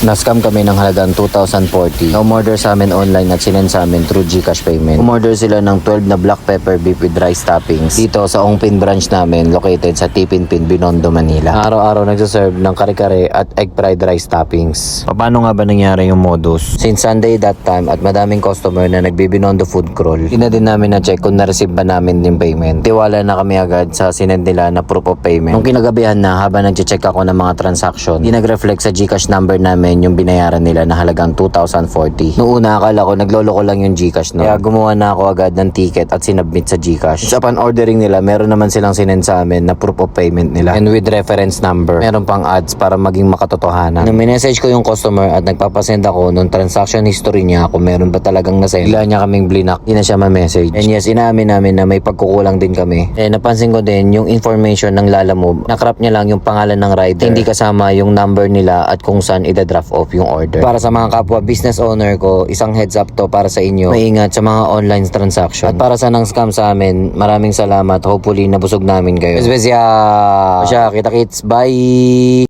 Na-scam kami ng halagang 2,040. Na-order sa amin online at sinend sa amin through GCash payment. Umorder sila ng 12 na black pepper beef with rice toppings dito sa Ongpin branch namin located sa Tipinpin, Binondo, Manila. Araw-araw nagsaserve ng kare-kare at egg fried rice toppings. Paano nga ba nangyari yung modus? Since Sunday that time at madaming customer na nagbibinondo food crawl, hindi na din namin na-check kung na-receive ba namin yung payment. Tiwala na kami agad sa sinend nila na proof of payment. Nung kinagabihan na habang nag-check ako ng mga transaction, di nag-reflect sa GCash number namin yung binayaran nila na halagang 2,040. Noong una akala ko nagloloko lang yung GCash no. Kaya gumawa na ako agad ng ticket at sinubmit sa GCash. Upon ordering nila, meron naman silang sinend sa amin na proof of payment nila. And with reference number, meron pang ads para maging makatotohanan. Nung minessage ko yung customer at nagpapasend ako nung transaction history niya kung meron ba talagang nasend, bigla niya kaming blinak. Di na siya ma-message. And yes, inaamin namin na may pagkukulang din kami. Eh napansin ko din yung information ng Lalamove. Nakrap niya lang yung pangalan ng rider. Hindi kasama yung number nila at kung saan ida-draft off yung order. Para sa mga kapwa business owner ko, isang heads up to para sa inyo. Maingat sa mga online transaction. At para sa nang scam sa amin, maraming salamat. Hopefully nabusog namin kayo. Besbesya! Kita-kits. Bye!